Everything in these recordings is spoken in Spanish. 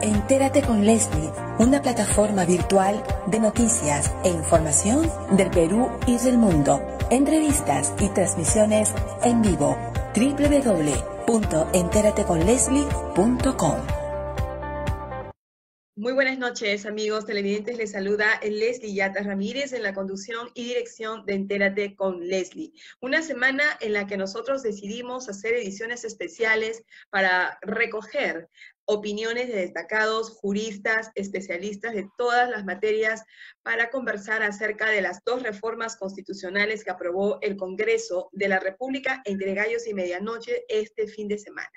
Entérate con Leslie, una plataforma virtual de noticias e información del Perú y del mundo. Entrevistas y transmisiones en vivo. www.enterateconleslie.com. Muy buenas noches, amigos televidentes. Les saluda Leslie Yatas Ramírez en la conducción y dirección de Entérate con Leslie. Una semana en la que nosotros decidimos hacer ediciones especiales para recoger opiniones de destacados juristas, especialistas de todas las materias, para conversar acerca de las dos reformas constitucionales que aprobó el Congreso de la República entre gallos y medianoche este fin de semana.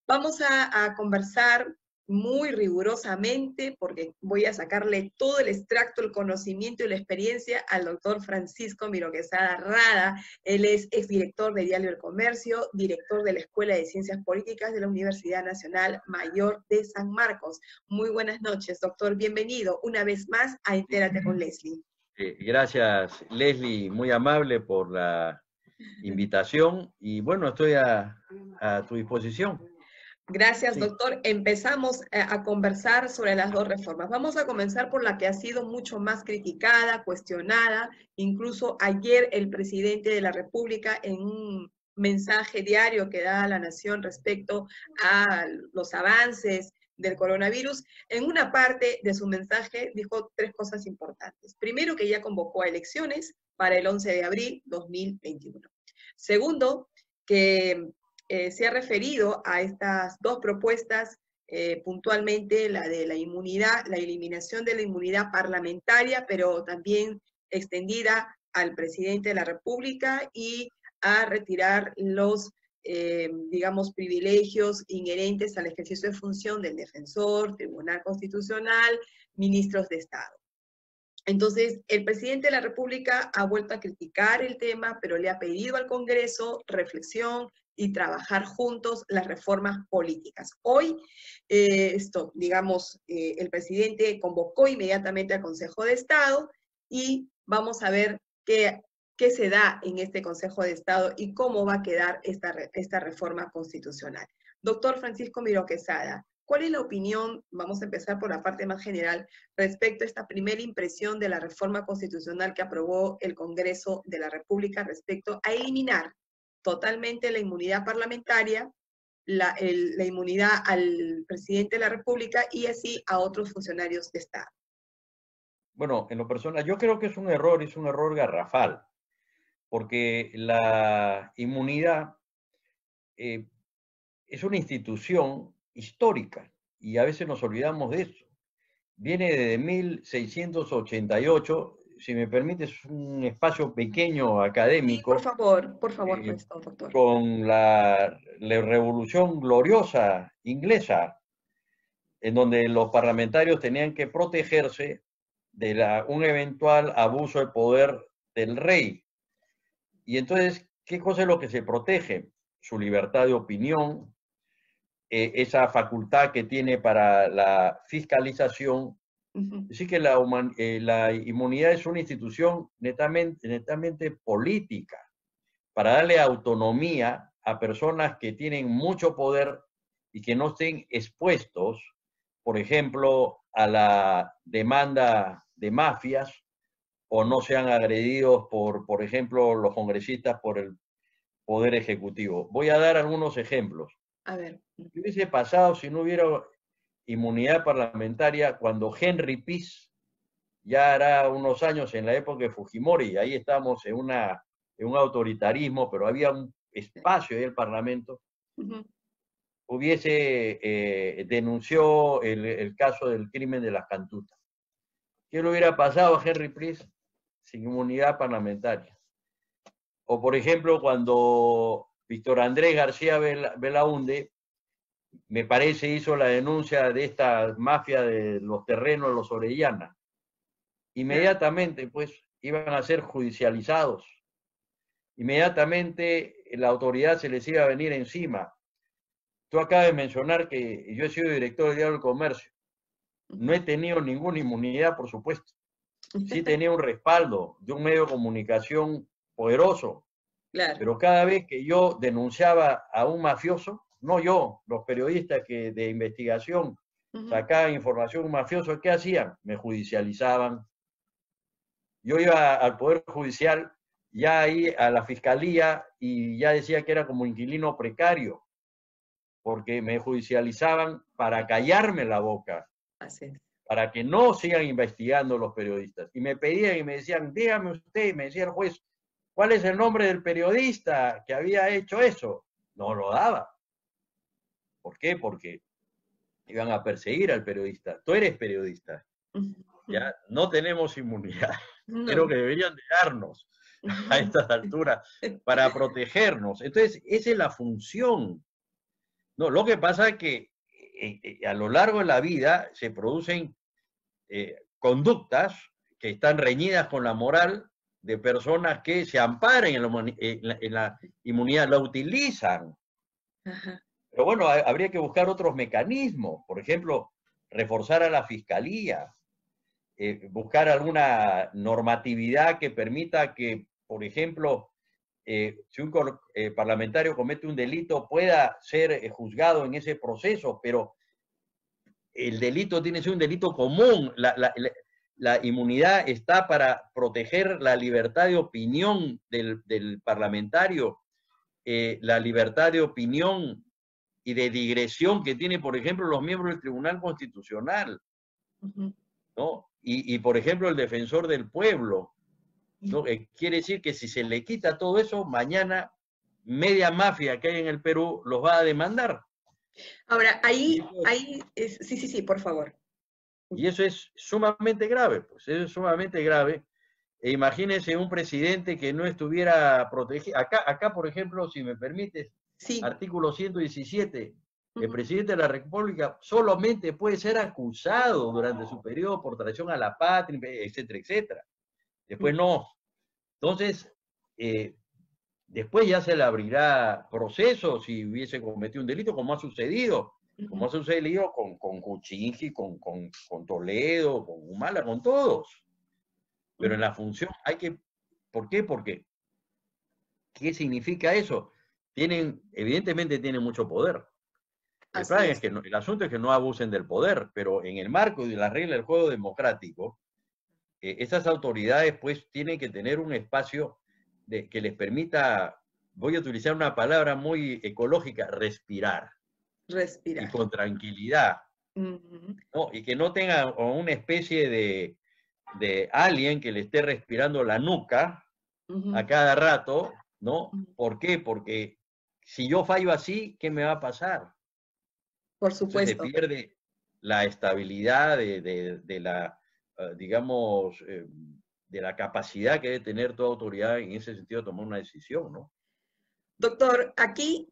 Vamos a conversar muy rigurosamente, porque voy a sacarle todo el extracto, el conocimiento y la experiencia al doctor Francisco Miro Quesada Rada. Él es exdirector de Diario El Comercio, director de la Escuela de Ciencias Políticas de la Universidad Nacional Mayor de San Marcos. Muy buenas noches, doctor. Bienvenido una vez más a Entérate con Leslie. Gracias, Leslie, muy amable por la invitación y bueno, estoy a tu disposición. Gracias, doctor. Empezamos a conversar sobre las dos reformas. Vamos a comenzar por la que ha sido mucho más criticada, cuestionada. Incluso ayer el presidente de la República, en un mensaje diario que da a la nación respecto a los avances del coronavirus, en una parte de su mensaje dijo tres cosas importantes. Primero, que ya convocó a elecciones para el 11 de abril 2021. Segundo, que se ha referido a estas dos propuestas, puntualmente la de la inmunidad, la eliminación de la inmunidad parlamentaria, pero también extendida al presidente de la República, y a retirar los, digamos, privilegios inherentes al ejercicio de función del defensor, Tribunal Constitucional, ministros de Estado. Entonces, el presidente de la República ha vuelto a criticar el tema, pero le ha pedido al Congreso reflexión y trabajar juntos las reformas políticas. Hoy, el presidente convocó inmediatamente al Consejo de Estado y vamos a ver qué se da en este Consejo de Estado y cómo va a quedar esta reforma constitucional. Doctor Francisco Miro Quesada, ¿cuál es la opinión, vamos a empezar por la parte más general, respecto a esta primera impresión de la reforma constitucional que aprobó el Congreso de la República respecto a eliminar totalmente la inmunidad parlamentaria, la inmunidad al presidente de la República y así a otros funcionarios de Estado? Bueno, en lo personal, yo creo que es un error garrafal, porque la inmunidad es una institución histórica y a veces nos olvidamos de eso. Viene desde 1688, si me permites un espacio pequeño académico. Sí, por favor, doctor. Con la Revolución Gloriosa inglesa, en donde los parlamentarios tenían que protegerse de un eventual abuso de poder del rey. Y entonces, ¿qué cosa es lo que se protege? Su libertad de opinión, esa facultad que tiene para la fiscalización. Así que la inmunidad es una institución netamente política, para darle autonomía a personas que tienen mucho poder y que no estén expuestos, por ejemplo, a la demanda de mafias, o no sean agredidos por ejemplo, los congresistas por el Poder Ejecutivo. Voy a dar algunos ejemplos. A ver. ¿Qué hubiese pasado si no hubiera inmunidad parlamentaria cuando Henry Pease, ya hará unos años en la época de Fujimori, ahí estamos en un autoritarismo, pero había un espacio en el Parlamento, denunció el caso del crimen de las cantutas? ¿Qué le hubiera pasado a Henry Pease sin inmunidad parlamentaria? O, por ejemplo, cuando Víctor Andrés García Belaúnde, me parece, hizo la denuncia de esta mafia de los terrenos de los Orellana, inmediatamente, pues, iban a ser judicializados. Inmediatamente la autoridad se les iba a venir encima. Tú acabas de mencionar que yo he sido director de Diario del Comercio. No he tenido ninguna inmunidad, por supuesto. Sí tenía un respaldo de un medio de comunicación poderoso. Claro. Pero cada vez que yo denunciaba a un mafioso, no yo, los periodistas de investigación sacaban información mafiosa, ¿qué hacían? Me judicializaban. Yo iba al Poder Judicial, ya ahí a la Fiscalía, y ya decía que era como inquilino precario, porque me judicializaban para callarme la boca, para que no sigan investigando los periodistas. Y me pedían y me decían, dígame usted, y me decía el juez, ¿cuál es el nombre del periodista que había hecho eso? No lo daba. ¿Por qué? Porque iban a perseguir al periodista. Tú eres periodista. Ya no tenemos inmunidad. No. Creo que deberían de darnos a estas alturas para protegernos. Entonces, esa es la función. No, lo que pasa es que a lo largo de la vida se producen conductas que están reñidas con la moral de personas que se amparan en la inmunidad, la utilizan. Ajá. Pero bueno, habría que buscar otros mecanismos, por ejemplo, reforzar a la fiscalía, buscar alguna normatividad que permita que, por ejemplo, si un parlamentario comete un delito, pueda ser juzgado en ese proceso, pero el delito tiene que ser un delito común. La inmunidad está para proteger la libertad de opinión del parlamentario, la libertad de opinión y de digresión que tiene, por ejemplo, los miembros del Tribunal Constitucional, ¿no? Y por ejemplo, el defensor del pueblo, ¿no? Quiere decir que si se le quita todo eso, mañana media mafia que hay en el Perú los va a demandar. Ahora, sí, por favor. Y eso es sumamente grave, pues eso es sumamente grave. E imagínense un presidente que no estuviera protegido. Acá, por ejemplo, si me permites, sí. Artículo 117, el presidente de la República solamente puede ser acusado durante su periodo por traición a la patria, etcétera, etcétera. Después no. Entonces, después ya se le abrirá proceso si hubiese cometido un delito, como ha sucedido. Como ha sucedido con Kuczynski, con Toledo, con Humala, con todos. Pero en la función hay que... ¿Por qué? Porque ¿qué significa eso? Evidentemente tienen mucho poder. El asunto es que no abusen del poder, pero en el marco de la regla del juego democrático, esas autoridades pues tienen que tener un espacio que les permita, voy a utilizar una palabra muy ecológica, respirar. Y con tranquilidad. ¿No? Y que no tenga una especie de alien que le esté respirando la nuca a cada rato, ¿no? ¿Por qué? Porque si yo fallo así, ¿qué me va a pasar? Por supuesto. Entonces se pierde la estabilidad de la, digamos, de la capacidad que debe tener toda autoridad en ese sentido de tomar una decisión, ¿no? Doctor, aquí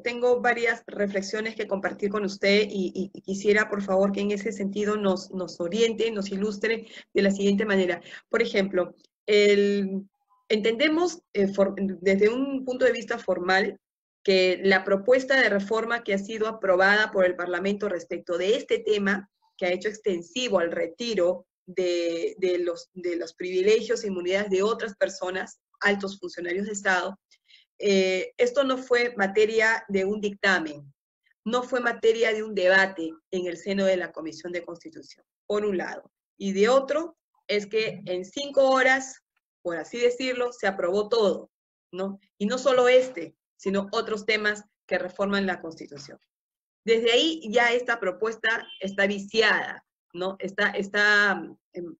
tengo varias reflexiones que compartir con usted y quisiera, por favor, que en ese sentido nos oriente, nos ilustre de la siguiente manera. Por ejemplo, entendemos desde un punto de vista formal que la propuesta de reforma que ha sido aprobada por el Parlamento respecto de este tema, que ha hecho extensivo al retiro de los privilegios e inmunidades de otras personas, altos funcionarios de Estado, esto no fue materia de un dictamen, no fue materia de un debate en el seno de la Comisión de Constitución, por un lado. Y de otro, es que en 5 horas, por así decirlo, se aprobó todo, ¿no? Y no solo sino otros temas que reforman la Constitución. Desde ahí ya esta propuesta está viciada, ¿no? Está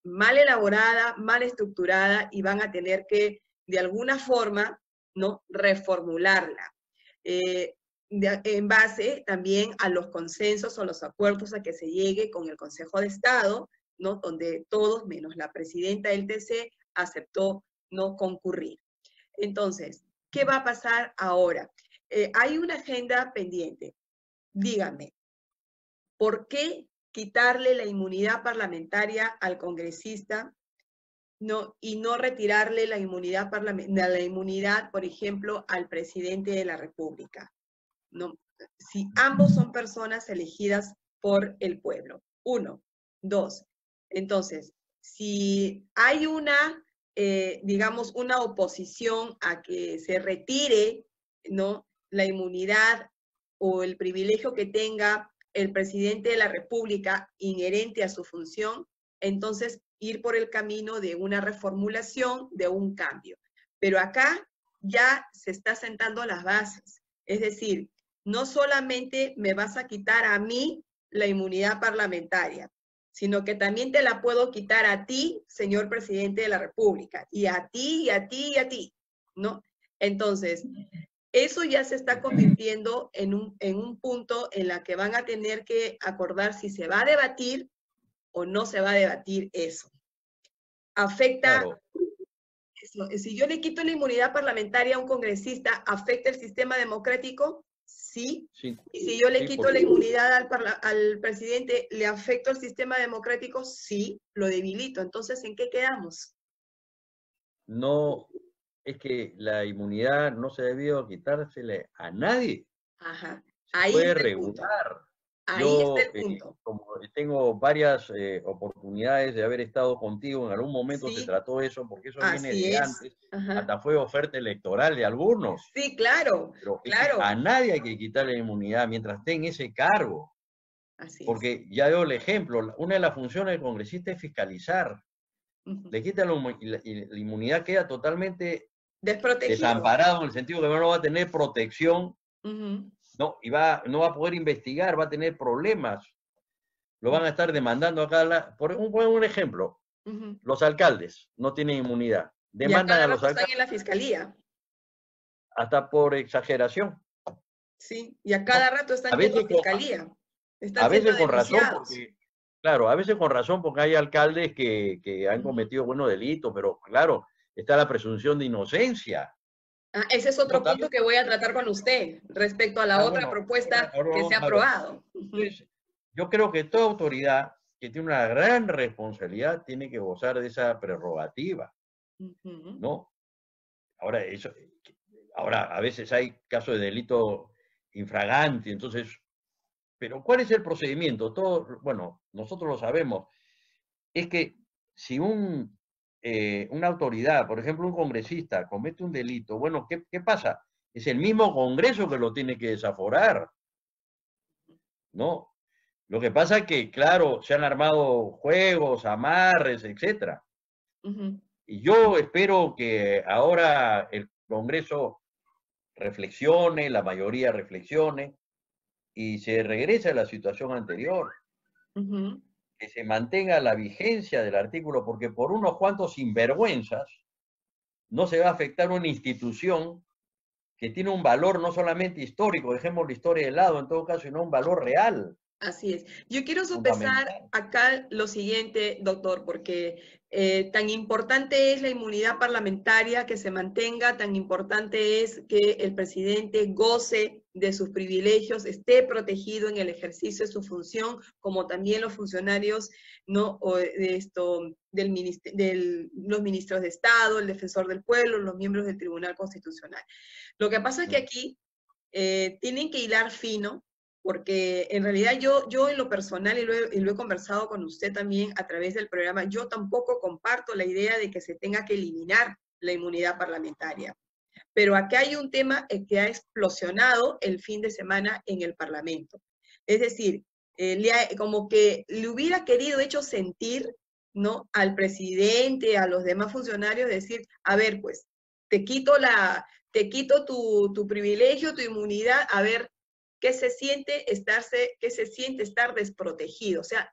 mal elaborada, mal estructurada y van a tener que, de alguna forma, ¿no? Reformularla, en base también a los consensos o los acuerdos a que se llegue con el Consejo de Estado, ¿no? Donde todos, menos la presidenta del TC, aceptó no concurrir. Entonces, ¿qué va a pasar ahora? Hay una agenda pendiente. Díganme, ¿por qué quitarle la inmunidad parlamentaria al congresista y no retirarle la inmunidad, por ejemplo, al presidente de la República? ¿No? Si ambos son personas elegidas por el pueblo. 1. 2. Entonces, si hay digamos, una oposición a que se retire, ¿no?, la inmunidad o el privilegio que tenga el presidente de la República, inherente a su función, entonces ir por el camino de una reformulación, de un cambio. Pero acá ya se está sentando las bases. Es decir, no solamente me vas a quitar a mí la inmunidad parlamentaria, sino que también te la puedo quitar a ti, señor presidente de la República, y a ti, y a ti, y a ti, ¿no? Entonces, eso ya se está convirtiendo en un punto en la que van a tener que acordar si se va a debatir o no se va a debatir eso. Afecta, Claro. eso. Si yo le quito la inmunidad parlamentaria a un congresista, ¿afecta el sistema democrático? Sí. Sí, Y si yo le sí, quito la inmunidad al presidente, ¿le afecto al sistema democrático? Sí, lo debilito. Entonces, ¿en qué quedamos? no, es que la inmunidad no se ha debido quitársele a nadie. Ajá. Se Ahí puede está el punto. regular. Ahí está Yo, el punto. como tengo varias oportunidades de haber estado contigo, en algún momento se Sí, trató eso, porque eso viene así de es. antes, Ajá. hasta fue oferta electoral de algunos. Sí, claro, Pero es que claro. a nadie hay que quitarle la inmunidad mientras esté en ese cargo. Así es. Porque ya dio el ejemplo, una de las funciones del congresista es fiscalizar. Le quita la inmunidad, queda totalmente Desprotegido. desamparado en el sentido de que no va a tener protección, Ujú. no, no va a poder investigar, va a tener problemas. Lo van a estar demandando acá. Por un ejemplo, Ujú. los alcaldes no tienen inmunidad. Y Demandan cada a los rato están alcaldes en la fiscalía. hasta por exageración. Sí, y a cada rato A están yendo a veces, fiscalía. a Están siendo veces con razón, denunciados. porque, claro, a veces con razón, porque hay alcaldes que han cometido buenos delitos, pero claro, está la presunción de inocencia. Ah, ese es otro No, punto también, que voy a tratar con usted respecto a la otra bueno, propuesta que se ha a ver, aprobado. entonces, yo creo que toda autoridad que tiene una gran responsabilidad tiene que gozar de esa prerrogativa, Ujú. ¿no? Ahora, a veces hay casos de delito infragante, entonces, pero ¿cuál es el procedimiento? Bueno, nosotros lo sabemos. Es que si una autoridad, por ejemplo, un congresista, comete un delito, bueno, ¿qué pasa? Es el mismo Congreso que lo tiene que desaforar, ¿no? Lo que pasa es que, claro, se han armado juegos, amarres, etcétera. Ujú. Y yo espero que ahora el Congreso reflexione, la mayoría reflexione, y se regrese a la situación anterior, Ujú. que se mantenga la vigencia del artículo, porque por unos cuantos sinvergüenzas no se va a afectar una institución que tiene un valor no solamente histórico, dejemos la historia de lado en todo caso, sino un valor real. Así es. Yo quiero sopesar Fundamental. acá lo siguiente, doctor, porque tan importante es la inmunidad parlamentaria que se mantenga, tan importante es que el presidente goce de sus privilegios, esté protegido en el ejercicio de su función, como también los funcionarios, ¿no? Los ministros de Estado, el defensor del pueblo, los miembros del Tribunal Constitucional. Lo que pasa es que aquí tienen que hilar fino, porque en realidad yo en lo personal, y lo he conversado con usted también a través del programa, yo tampoco comparto la idea de que se tenga que eliminar la inmunidad parlamentaria. Pero acá hay un tema que ha explosionado el fin de semana en el Parlamento. Es decir, como que le hubiera querido hecho sentir, ¿no?, al presidente, a los demás funcionarios, decir, a ver, pues, te quito tu privilegio, tu inmunidad, a ver qué se siente estar desprotegido. O sea,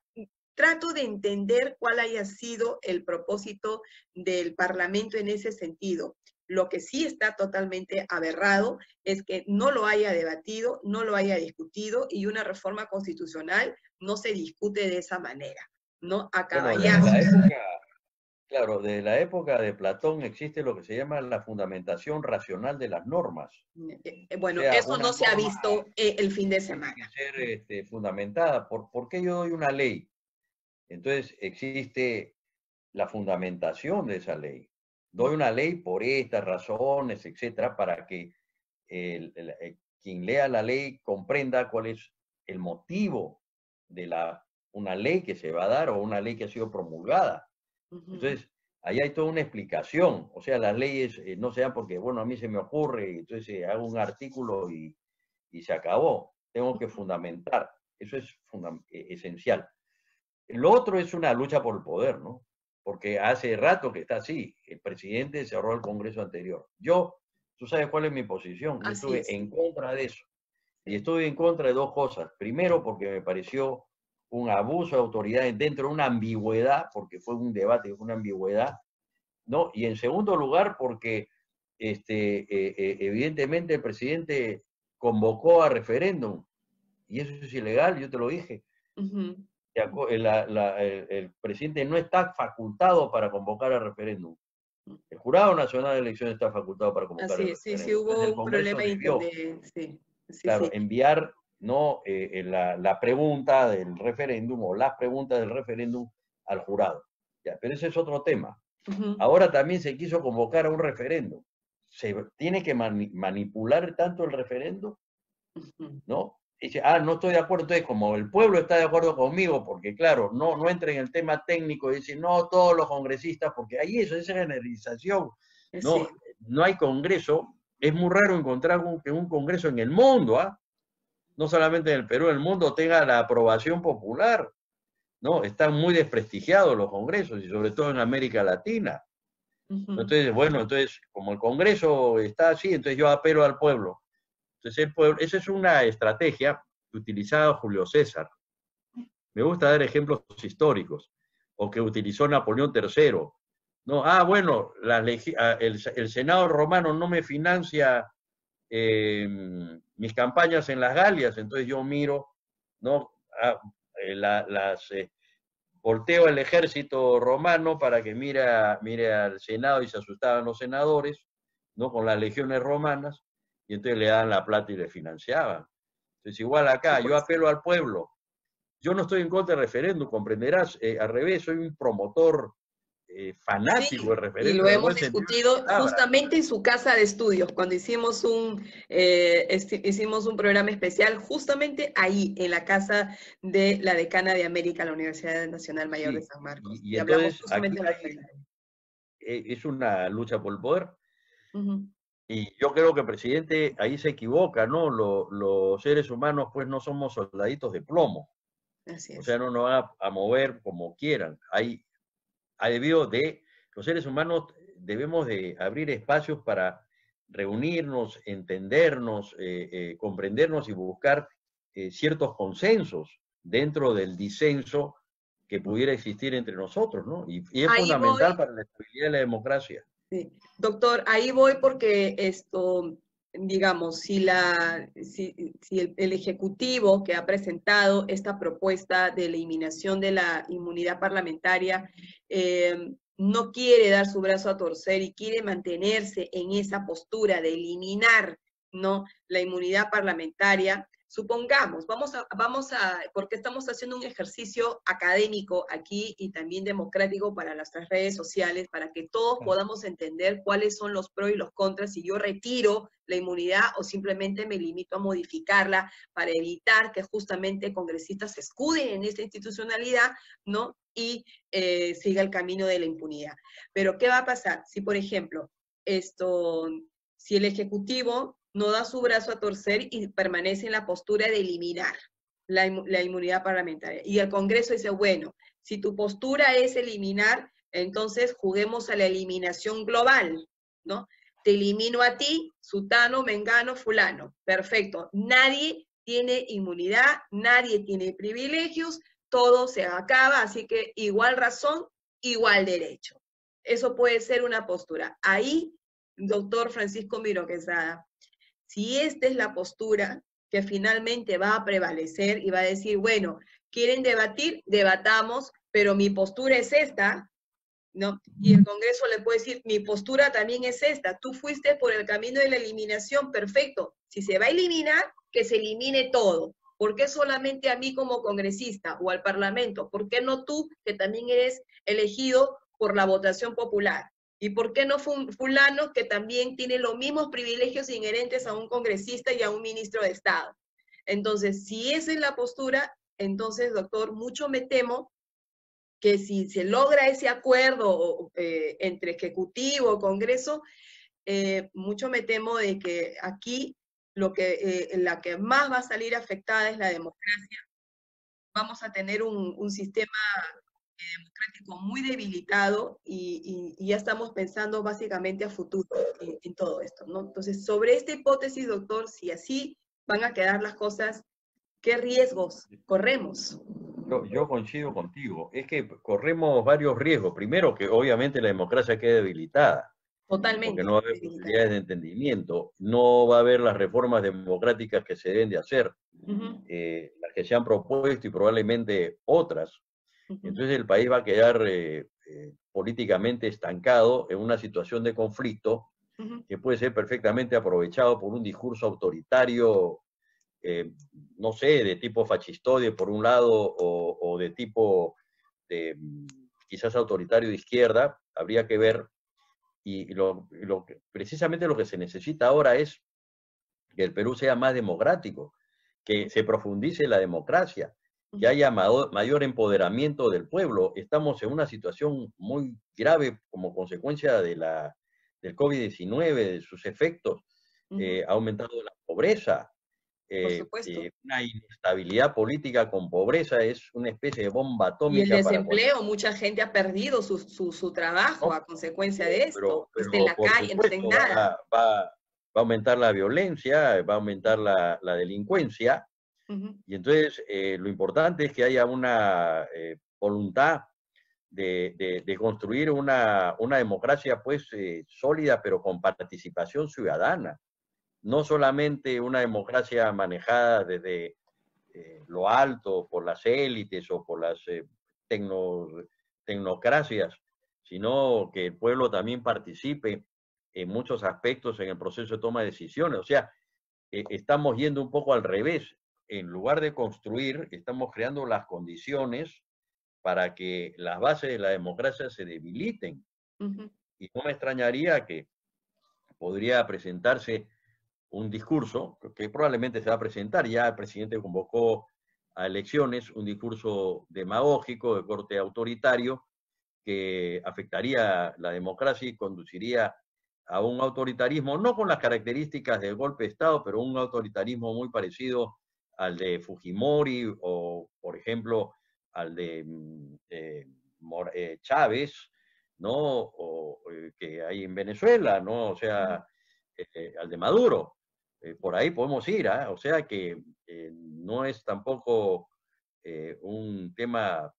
trato de entender cuál haya sido el propósito del Parlamento en ese sentido. Lo que sí está totalmente aberrado es que no lo haya debatido, no lo haya discutido, y una reforma constitucional no se discute de esa manera, ¿no? A caballazos. Claro, de la época de Platón existe lo que se llama la fundamentación racional de las normas. Bueno, O sea, eso una no se ha norma visto el fin de tiene semana. que ser fundamentada. ¿Por qué yo doy una ley? Entonces existe la fundamentación de esa ley. Doy una ley por estas razones, etcétera, para que quien lea la ley comprenda cuál es el motivo de una ley que se va a dar o una ley que ha sido promulgada. Entonces, ahí hay toda una explicación. O sea, las leyes no se dan porque, bueno, a mí se me ocurre, entonces hago un artículo y se acabó. Tengo que fundamentar. Eso es esencial. Lo otro es una lucha por el poder, ¿no? Porque hace rato que está así. El presidente cerró el Congreso anterior. Tú sabes cuál es mi posición. Yo estuve en contra de eso. Y estuve en contra de dos cosas. Primero, porque me pareció un abuso de autoridad dentro de una ambigüedad, porque fue un debate, una ambigüedad, ¿no? Y en segundo lugar, porque evidentemente el presidente convocó a referéndum, y eso es ilegal, yo te lo dije. El presidente no está facultado para convocar a referéndum. El Jurado Nacional de Elecciones está facultado para convocar a referéndum. Sí, hubo un problema Claro, enviar ¿no? La pregunta del referéndum o las preguntas del referéndum al jurado. Ya, pero ese es otro tema. Ahora también se quiso convocar a un referéndum. ¿Se tiene que manipular tanto el referéndum? ¿No? Y dice, no estoy de acuerdo. Entonces, como el pueblo está de acuerdo conmigo, porque claro, no entra en el tema técnico y dice, no todos los congresistas, porque hay esa generalización. No hay congreso. Es muy raro encontrar un congreso en el mundo, no solamente en el Perú, en el mundo tenga la aprobación popular, ¿no? Están muy desprestigiados los congresos, y sobre todo en América Latina. Entonces, bueno, como el Congreso está así, entonces yo apelo al pueblo. Entonces, esa es una estrategia que utilizaba Julio César. Me gusta dar ejemplos históricos, o que utilizó Napoleón III. ¿No? Bueno, el Senado romano no me financia mis campañas en las Galias, entonces yo miro, ¿no? Volteo el ejército romano para que mire al Senado, y se asustaban los senadores, ¿no? Con las legiones romanas, y entonces le daban la plata y le financiaban. Entonces, igual acá, yo apelo al pueblo. Yo no estoy en contra del referéndum, comprenderás, al revés, soy un promotor fanático del referéndum. Y lo hemos discutido justamente en su casa de estudios, cuando hicimos un programa especial, justamente ahí, en la casa de la decana de América, la Universidad Nacional Mayor de San Marcos. Y hablamos justamente es una lucha por el poder. Y yo creo que el presidente ahí se equivoca, ¿no? Los seres humanos, pues, no somos soldaditos de plomo. Así es. O sea, no nos van a mover como quieran. Los seres humanos debemos de abrir espacios para reunirnos, entendernos, comprendernos y buscar ciertos consensos dentro del disenso que pudiera existir entre nosotros, ¿no? Y es fundamental para la estabilidad de la democracia. Sí. Doctor, ahí voy porque digamos, si el Ejecutivo que ha presentado esta propuesta de eliminación de la inmunidad parlamentaria no quiere dar su brazo a torcer y quiere mantenerse en esa postura de eliminar, ¿no?, la inmunidad parlamentaria, supongamos, porque estamos haciendo un ejercicio académico aquí y también democrático para nuestras redes sociales, para que todos podamos entender cuáles son los pros y los contras, si yo retiro la inmunidad o simplemente me limito a modificarla para evitar que justamente congresistas se escuden en esta institucionalidad, ¿no?, y siga el camino de la impunidad. Pero, ¿qué va a pasar? Si, por ejemplo, si el Ejecutivo no da su brazo a torcer y permanece en la postura de eliminar la inmunidad parlamentaria, y el Congreso dice, bueno, si tu postura es eliminar, entonces juguemos a la eliminación global, ¿no? Te elimino a ti, sutano, mengano, fulano. Perfecto. Nadie tiene inmunidad, nadie tiene privilegios, todo se acaba, así que igual razón, igual derecho. Eso puede ser una postura. Ahí, doctor Francisco Miró Quesada, si esta es la postura que finalmente va a prevalecer y va a decir, bueno, ¿quieren debatir? Debatamos, pero mi postura es esta, ¿no? Y el Congreso le puede decir, mi postura también es esta, tú fuiste por el camino de la eliminación, perfecto. Si se va a eliminar, que se elimine todo. ¿Por qué solamente a mí como congresista o al Parlamento? ¿Por qué no tú, que también eres elegido por la votación popular? ¿Y por qué no fulano, que también tiene los mismos privilegios inherentes a un congresista y a un ministro de Estado? Entonces, si esa es la postura, entonces, doctor, mucho me temo que si se logra ese acuerdo entre Ejecutivo, Congreso, mucho me temo de que aquí la que más va a salir afectada es la democracia, vamos a tener un sistema democrático muy debilitado y ya estamos pensando básicamente a futuro en todo esto, ¿no? Entonces, sobre esta hipótesis, doctor, si así van a quedar las cosas, ¿qué riesgos corremos? Yo coincido contigo. Es que corremos varios riesgos. Primero, que obviamente la democracia quede debilitada, porque no Totalmente va a haber debilitada. posibilidades de entendimiento, no va a haber las reformas democráticas que se deben de hacer, las que se han propuesto y probablemente otras. Entonces el país va a quedar políticamente estancado en una situación de conflicto que puede ser perfectamente aprovechado por un discurso autoritario, no sé, de tipo fascistoide por un lado o de tipo quizás autoritario de izquierda, habría que ver. Y precisamente lo que se necesita ahora es que el Perú sea más democrático, que se profundice la democracia, que haya mayor empoderamiento del pueblo. Estamos en una situación muy grave como consecuencia del COVID-19, de sus efectos. Ha aumentado la pobreza. Por supuesto. Una inestabilidad política con pobreza es una especie de bomba Y el atómica para cualquier... desempleo, mucha gente ha perdido su trabajo ¿no? a consecuencia de esto. Está en Pero la por calle, no está en supuesto nada. va a aumentar la violencia, va a aumentar la delincuencia, y entonces lo importante es que haya una voluntad de construir una democracia pues sólida, pero con participación ciudadana. No solamente una democracia manejada desde lo alto por las élites o por las tecnocracias, sino que el pueblo también participe en muchos aspectos en el proceso de toma de decisiones. O sea, estamos yendo un poco al revés. En lugar de construir, estamos creando las condiciones para que las bases de la democracia se debiliten. Y no me extrañaría que podría presentarse un discurso, que probablemente se va a presentar, ya el presidente convocó a elecciones, un discurso demagógico de corte autoritario que afectaría la democracia y conduciría a un autoritarismo, no con las características del golpe de Estado, pero un autoritarismo muy parecido al de Fujimori o, por ejemplo, al de Chávez, ¿no? O que hay en Venezuela, ¿no? O sea, al de Maduro. Por ahí podemos ir, ¿eh? O sea que no es tampoco un tema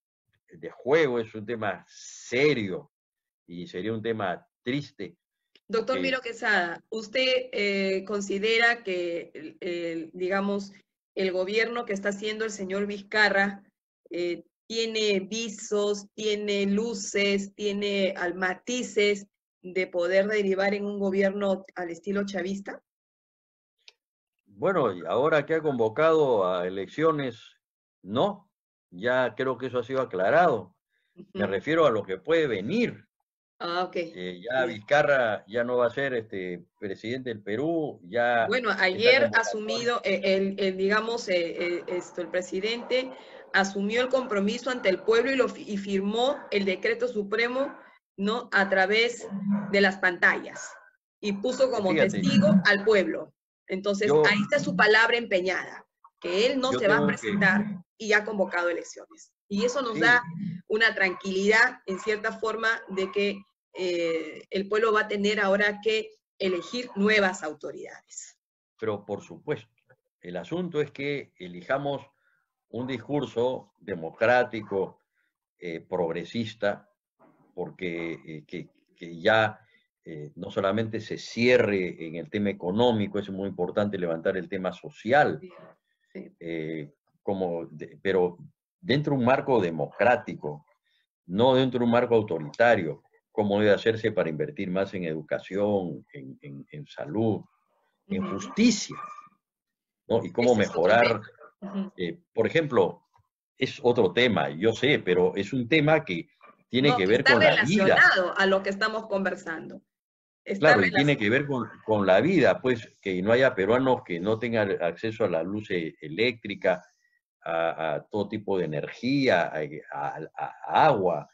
de juego, es un tema serio y sería un tema triste. Doctor Miro Quesada, ¿usted considera que, digamos, el gobierno que está haciendo el señor Vizcarra tiene visos, tiene luces, tiene matices de poder derivar en un gobierno al estilo chavista? Bueno, y ahora que ha convocado a elecciones, no, ya creo que eso ha sido aclarado. Me refiero a lo que puede venir. Ah, ok. Ya Vizcarra ya no va a ser presidente del Perú, ya Bueno, esta ayer convocatoria. asumido, digamos, el presidente asumió el compromiso ante el pueblo y firmó el decreto supremo, ¿no? A través de las pantallas y puso como Fíjate, testigo al pueblo. Entonces, yo, ahí está su palabra empeñada, que él no yo se va a tengo que, presentar y ha convocado elecciones. Y eso nos sí, da una tranquilidad, en cierta forma, de que el pueblo va a tener ahora que elegir nuevas autoridades. pero por supuesto, el asunto es que elijamos un discurso democrático, progresista, porque que ya no solamente se cierre en el tema económico, es muy importante levantar el tema social, Sí. Pero dentro de un marco democrático, no dentro de un marco autoritario, cómo debe hacerse para invertir más en educación, en salud, en justicia, ¿no? Y cómo Ese es otro mejorar, tema. por ejemplo, es otro tema, yo sé, pero es un tema que tiene No, que que ver está con la vida. relacionado a lo que estamos conversando. Está Claro, y tiene que relacionado. ver con la vida, pues que no haya peruanos que no tengan acceso a la luz eléctrica, a todo tipo de energía, a agua,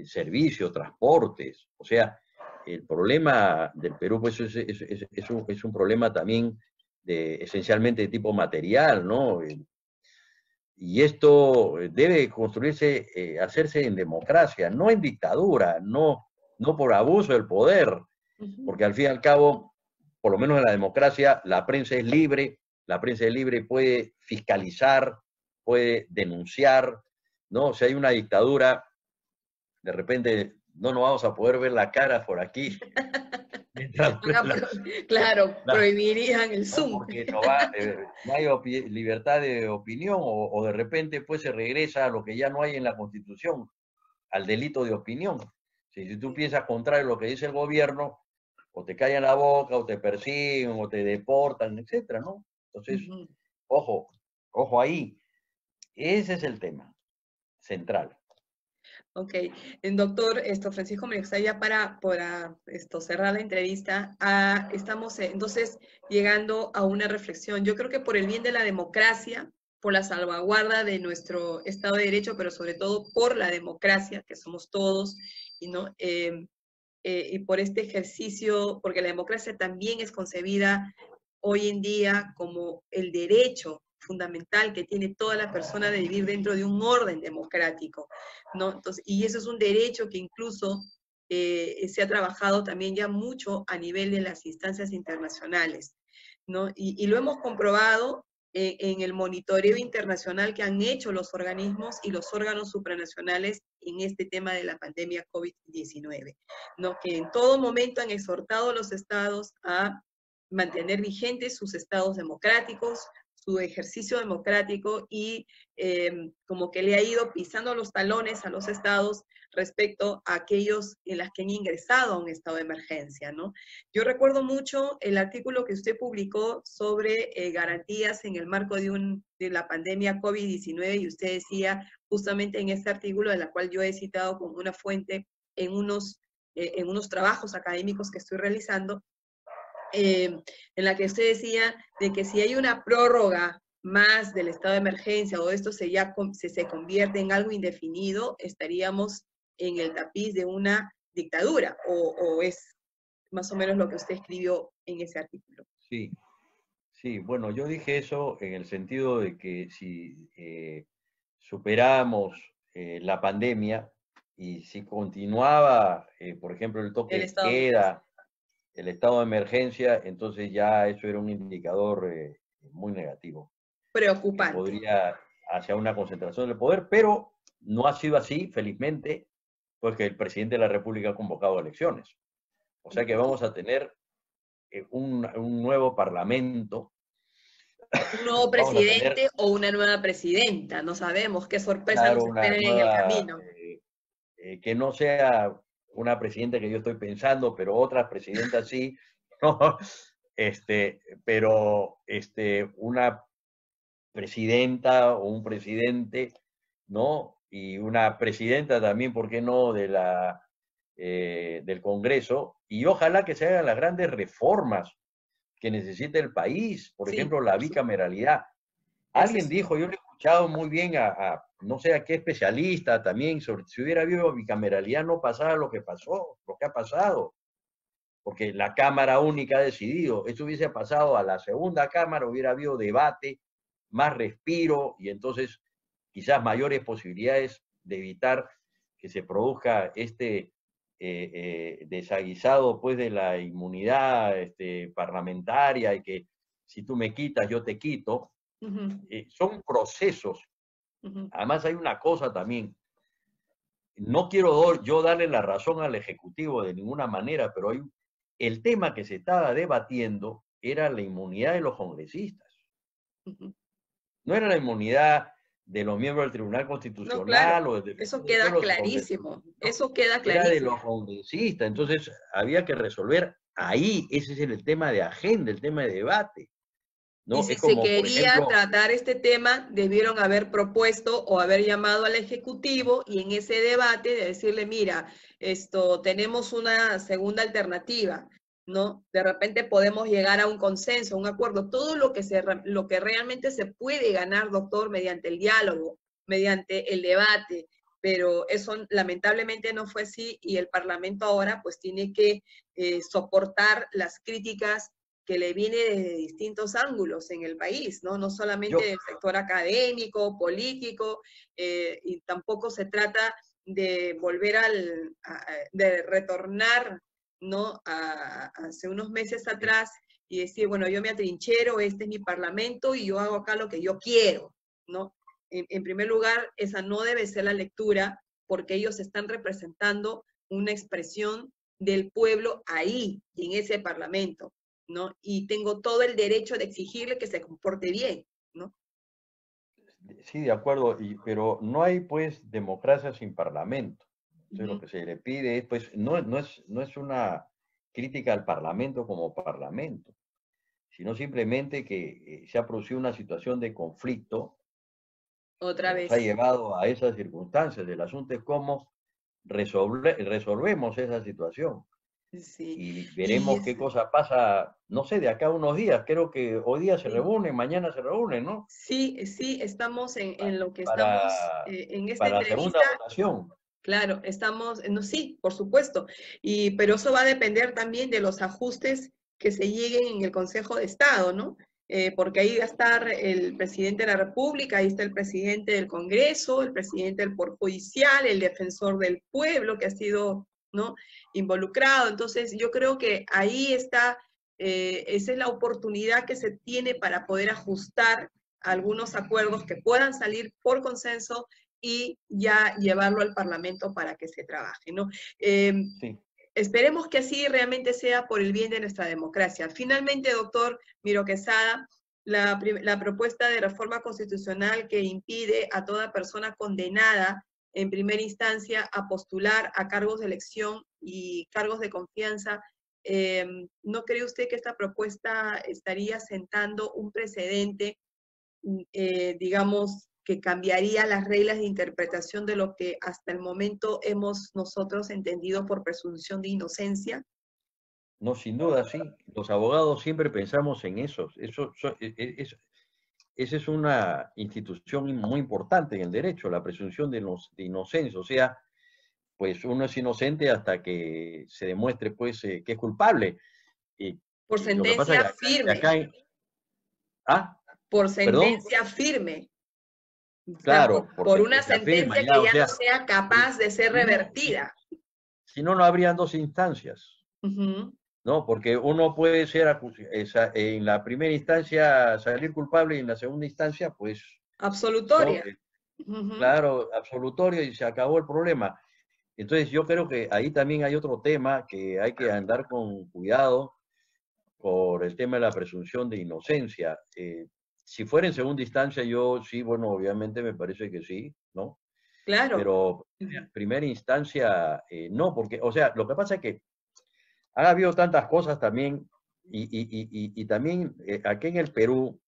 servicios, transportes. O sea, el problema del Perú pues, es un problema también esencialmente de tipo material, ¿no? Y esto debe construirse, hacerse en democracia, no en dictadura, no por abuso del poder, porque al fin y al cabo, por lo menos en la democracia, la prensa es libre, puede fiscalizar, puede denunciar, ¿no? Si hay una dictadura, de repente no nos vamos a poder ver la cara por aquí. Claro, prohibirían el ¿no? Zoom. Porque no hay libertad de opinión o de repente pues se regresa a lo que ya no hay en la Constitución, al delito de opinión. Si tú piensas contrario a lo que dice el gobierno, o te callan la boca, o te persiguen, o te deportan, etcétera, ¿no? Entonces, ojo ahí. Ese es el tema central. Ok, doctor Francisco Menexaya, para cerrar la entrevista, estamos entonces llegando a una reflexión. Yo creo que por el bien de la democracia, por la salvaguarda de nuestro Estado de Derecho, pero sobre todo por la democracia, que somos todos, y por este ejercicio, porque la democracia también es concebida hoy en día como el derecho fundamental que tiene toda la persona de vivir dentro de un orden democrático, ¿no? Entonces, y eso es un derecho que incluso se ha trabajado también ya mucho a nivel de las instancias internacionales, ¿no? Y lo hemos comprobado en el monitoreo internacional que han hecho los organismos y los órganos supranacionales en este tema de la pandemia COVID-19, ¿no? Que en todo momento han exhortado a los estados a mantener vigentes sus estados democráticos, su ejercicio democrático y como que le ha ido pisando los talones a los estados respecto a aquellos en las que han ingresado a un estado de emergencia, ¿no? Yo recuerdo mucho el artículo que usted publicó sobre garantías en el marco de la pandemia COVID-19 y usted decía justamente en este artículo, de la cual yo he citado como una fuente en unos trabajos académicos que estoy realizando, en la que usted decía de que si hay una prórroga más del estado de emergencia o esto se convierte en algo indefinido, estaríamos en el tapiz de una dictadura, o es más o menos lo que usted escribió en ese artículo. Sí, bueno, yo dije eso en el sentido de que si superamos la pandemia y si continuaba, por ejemplo, el toque de queda, el estado de emergencia, entonces ya eso era un indicador muy negativo. Preocupante. Podría hacia una concentración del poder, pero no ha sido así, felizmente, pues que el presidente de la República ha convocado elecciones. O sea que vamos a tener un nuevo parlamento. Un nuevo presidente o una nueva presidenta, no sabemos qué sorpresa nos espera en el camino. Que no sea una presidenta que yo estoy pensando, pero otras presidentas sí, ¿no? Pero una presidenta o un presidente, ¿no? Y una presidenta también, ¿por qué no?, del Congreso, y ojalá que se hagan las grandes reformas que necesita el país, por ejemplo, la bicameralidad. Alguien dijo, yo le he escuchado muy bien no sé a qué especialista también, sobre si hubiera habido bicameralidad no pasara lo que pasó, lo que ha pasado, porque la Cámara Única ha decidido, eso hubiese pasado a la segunda Cámara, hubiera habido debate, más respiro y entonces quizás mayores posibilidades de evitar que se produzca desaguisado pues de la inmunidad parlamentaria y que si tú me quitas yo te quito. Son procesos. Además hay una cosa también, no quiero yo darle la razón al Ejecutivo de ninguna manera, pero el tema que se estaba debatiendo era la inmunidad de los congresistas. No era la inmunidad de los miembros del Tribunal Constitucional. No, claro, eso queda clarísimo. Eso queda clarísimo. Era de los congresistas, entonces había que resolver ahí, ese es el tema de agenda, el tema de debate. ¿no? Y si se quería tratar este tema, debieron haber propuesto o haber llamado al Ejecutivo y en ese debate de decirle, mira, tenemos una segunda alternativa, ¿no? De repente podemos llegar a un consenso, un acuerdo, todo lo que realmente se puede ganar, doctor, mediante el diálogo, mediante el debate, pero eso lamentablemente no fue así y el Parlamento ahora pues tiene que soportar las críticas que le viene desde distintos ángulos en el país, ¿no? No solamente del sector académico, político, y tampoco se trata de volver de retornar, ¿no? Hace unos meses atrás y decir, bueno, yo me atrinchero, este es mi parlamento y yo hago acá lo que yo quiero, ¿no? En primer lugar, esa no debe ser la lectura, porque ellos están representando una expresión del pueblo ahí, en ese parlamento, ¿no? Y tengo todo el derecho de exigirle que se comporte bien, ¿no? Sí, de acuerdo, pero no hay pues democracia sin parlamento. Entonces, lo que se le pide es, pues, no es una crítica al parlamento como parlamento, sino simplemente que se ha producido una situación de conflicto Otra que nos vez. ha llevado a esas circunstancias. El asunto es cómo resolvemos esa situación. Sí. Y veremos qué cosa pasa, no sé, de acá a unos días. Creo que hoy día se reúnen, mañana se reúnen, ¿no? Sí, sí, estamos en lo que Para, estamos en esta para la segunda entrevista. votación. Claro, estamos, no, sí, por supuesto, pero eso va a depender también de los ajustes que se lleguen en el Consejo de Estado, ¿no? Porque ahí va a estar el presidente de la República, ahí está el presidente del Congreso, el presidente del Poder Judicial, el defensor del pueblo que ha sido, ¿no?, involucrado. Entonces, yo creo que ahí está, esa es la oportunidad que se tiene para poder ajustar algunos acuerdos que puedan salir por consenso y ya llevarlo al Parlamento para que se trabaje, ¿no? Sí. Esperemos que así realmente sea por el bien de nuestra democracia. Finalmente, doctor Miro Quesada, la propuesta de reforma constitucional que impide a toda persona condenada en primera instancia a postular a cargos de elección y cargos de confianza, ¿no cree usted que esta propuesta estaría sentando un precedente, digamos, que cambiaría las reglas de interpretación de lo que hasta el momento hemos nosotros entendido por presunción de inocencia? No, sin duda, sí. Los abogados siempre pensamos en eso. Esa es una institución muy importante en el derecho, la presunción de inocencia. O sea, pues uno es inocente hasta que se demuestre pues que es culpable. Por Y lo que pasa es sentencia firme. ¿Perdón? Por sentencia firme. Claro, por porque una se afirma sentencia ya, que o ya no sea, sea capaz de ser revertida. Si no, no habrían dos instancias, ¿no? Porque uno puede ser en la primera instancia salir culpable y en la segunda instancia, pues... Absolutoria. Claro, absolutorio y se acabó el problema. Entonces yo creo que ahí también hay otro tema que hay que andar con cuidado por el tema de la presunción de inocencia. Si fuera en segunda instancia, yo sí, bueno, obviamente me parece que sí, ¿no? Claro. Pero en primera instancia, no, porque, o sea, lo que pasa es que ha habido tantas cosas también, y también aquí en el Perú,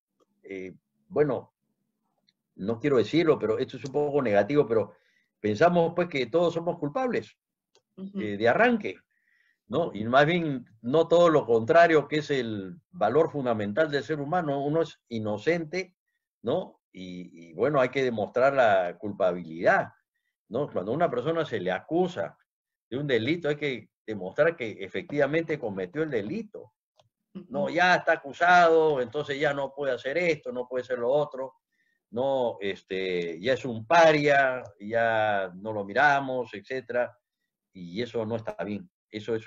bueno, no quiero decirlo, pero esto es un poco negativo, pero pensamos pues que todos somos culpables de arranque, ¿no? Y más bien no todo lo contrario, que es el valor fundamental del ser humano. Uno es inocente, ¿no? Y bueno, hay que demostrar la culpabilidad, ¿no? Cuando a una persona se le acusa de un delito, hay que demostrar que efectivamente cometió el delito. No, ya está acusado, entonces ya no puede hacer esto, no puede hacer lo otro. No, ya es un paria, ya no lo miramos, etcétera, y eso no está bien. Eso es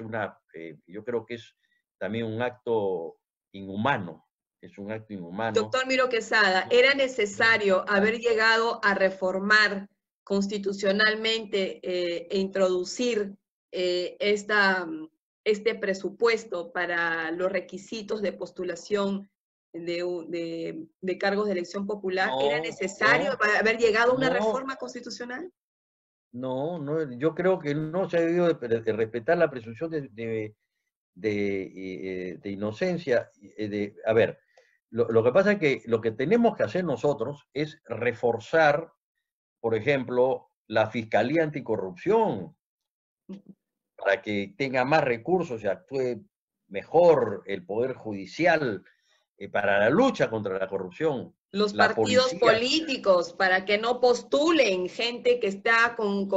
yo creo que es también un acto inhumano, es un acto inhumano. Doctor Miro Quesada, ¿era necesario haber llegado a reformar constitucionalmente e introducir este presupuesto para los requisitos de postulación de cargos de elección popular? No, ¿Era necesario haber llegado a una reforma constitucional? No, yo creo que no se ha debido de respetar la presunción de inocencia. A ver, lo que pasa es que lo que tenemos que hacer nosotros es reforzar, por ejemplo, la Fiscalía Anticorrupción, para que tenga más recursos y actúe mejor el Poder Judicial para la lucha contra la corrupción. Los La partidos policía, políticos, para que no postulen gente que está con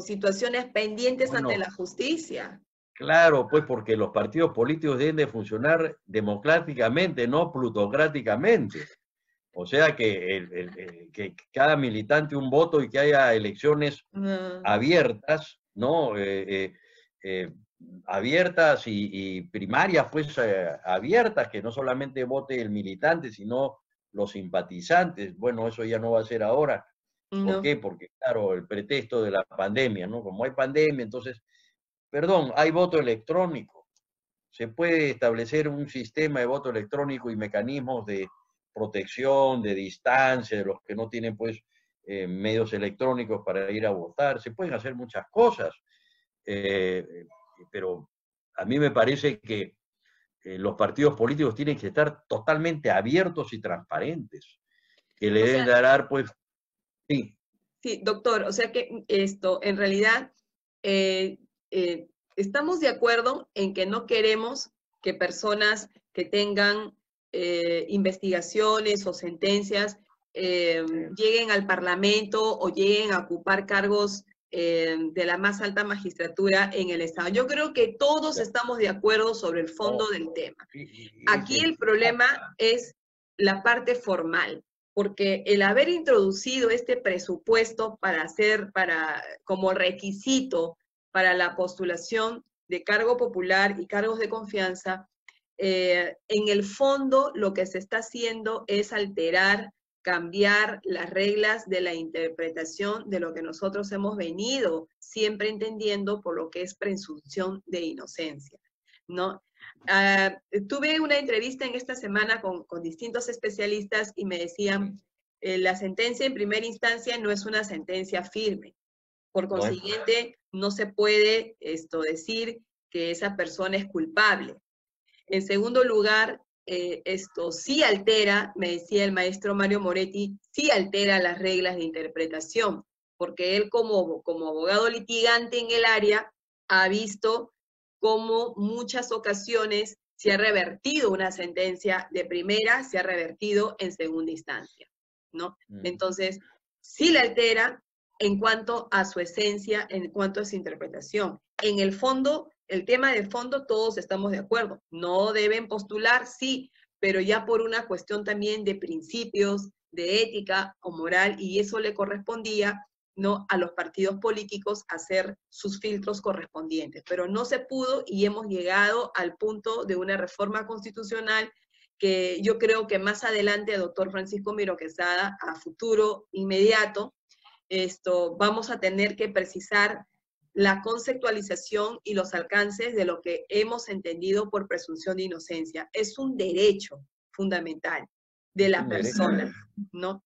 situaciones pendientes ante la justicia. Claro, pues porque los partidos políticos deben de funcionar democráticamente, no plutocráticamente. O sea que cada militante un voto y que haya elecciones abiertas, ¿no? Abiertas y primarias, pues abiertas, que no solamente vote el militante, sino los simpatizantes. Bueno, eso ya no va a ser ahora. ¿Por No. qué? Porque, claro, el pretexto de la pandemia, ¿no? Como hay pandemia, entonces, perdón, hay voto electrónico. Se puede establecer un sistema de voto electrónico y mecanismos de protección, de distancia, de los que no tienen, pues, medios electrónicos para ir a votar. Se pueden hacer muchas cosas, pero a mí me parece que los partidos políticos tienen que estar totalmente abiertos y transparentes, que le O deben sea, dar, pues, sí. sí, doctor, o sea que esto, en realidad, eh, estamos de acuerdo en que no queremos que personas que tengan investigaciones o sentencias lleguen al Parlamento o lleguen a ocupar cargos de la más alta magistratura en el Estado. Yo creo que todos estamos de acuerdo sobre el fondo del tema. Aquí el problema es la parte formal, porque el haber introducido este presupuesto como requisito para la postulación de cargo popular y cargos de confianza, en el fondo lo que se está haciendo es alterar, cambiar las reglas de la interpretación de lo que nosotros hemos venido siempre entendiendo por lo que es presunción de inocencia, ¿no? Tuve una entrevista en esta semana con distintos especialistas y me decían, la sentencia en primera instancia no es una sentencia firme. Por consiguiente, no se puede decir que esa persona es culpable. En segundo lugar, esto sí altera, me decía el maestro Mario Moretti, sí altera las reglas de interpretación, porque él como abogado litigante en el área ha visto cómo muchas ocasiones se ha revertido una sentencia de primera, se ha revertido en segunda instancia, ¿no? Entonces, sí la altera en cuanto a su esencia, en cuanto a su interpretación. En el fondo, el tema de fondo, todos estamos de acuerdo. No deben postular, sí, pero ya por una cuestión también de principios, de ética o moral, y eso le correspondía, ¿no?, a los partidos políticos hacer sus filtros correspondientes. Pero no se pudo y hemos llegado al punto de una reforma constitucional que yo creo que más adelante, doctor Francisco Miro Quesada, a futuro inmediato, vamos a tener que precisar la conceptualización y los alcances de lo que hemos entendido por presunción de inocencia. Es un derecho fundamental de la persona, ¿no?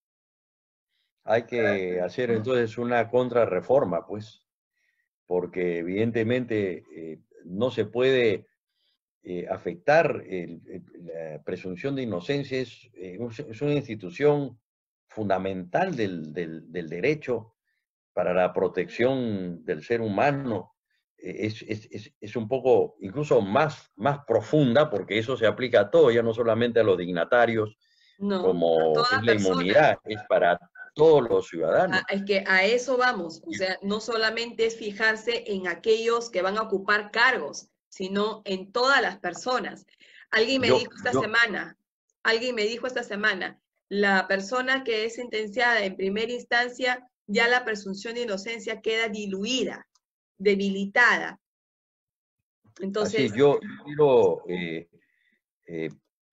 Hay que hacer entonces una contrarreforma, pues, porque evidentemente no se puede afectar la presunción de inocencia, es una institución fundamental del derecho para la protección del ser humano. Es un poco incluso más profunda, porque eso se aplica a todo, ya no solamente a los dignatarios, No, como a es toda la persona. inmunidad, es para todos los ciudadanos. Es que a eso vamos, o sea, no solamente es fijarse en aquellos que van a ocupar cargos, sino en todas las personas. Alguien me dijo esta semana, la persona que es sentenciada en primera instancia, ya la presunción de inocencia queda diluida, debilitada. Entonces, así, yo quiero,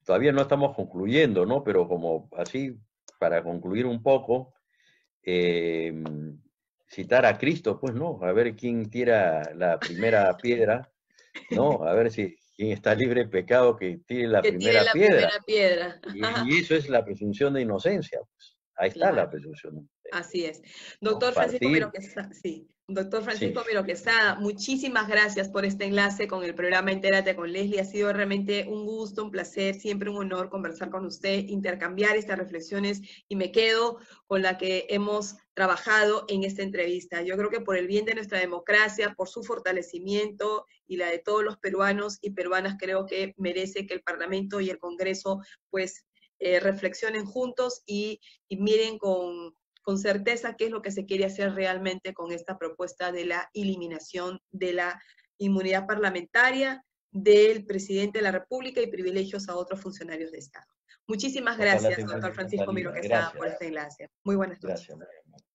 todavía no estamos concluyendo, ¿no? Pero como así, para concluir un poco, citar a Cristo, pues, ¿no? A ver quién tira la primera piedra, ¿no? A ver si quién está libre de pecado que tire la primera piedra. Y eso es la presunción de inocencia, pues. Ahí está la presunción de inocencia. Así es. Doctor Francisco Miro Quesada, Doctor Francisco Miro Quesada, muchísimas gracias por este enlace con el programa Entérate con Leslie. Ha sido realmente un gusto, un placer, siempre un honor conversar con usted, intercambiar estas reflexiones, y me quedo con la que hemos trabajado en esta entrevista. Yo creo que por el bien de nuestra democracia, por su fortalecimiento y la de todos los peruanos y peruanas, creo que merece que el Parlamento y el Congreso pues reflexionen juntos y miren con certeza qué es lo que se quiere hacer realmente con esta propuesta de la eliminación de la inmunidad parlamentaria del presidente de la República y privilegios a otros funcionarios de Estado. Muchísimas gracias, doctor Francisco Miro Quesada, por este enlace. Muy buenas noches. Gracias.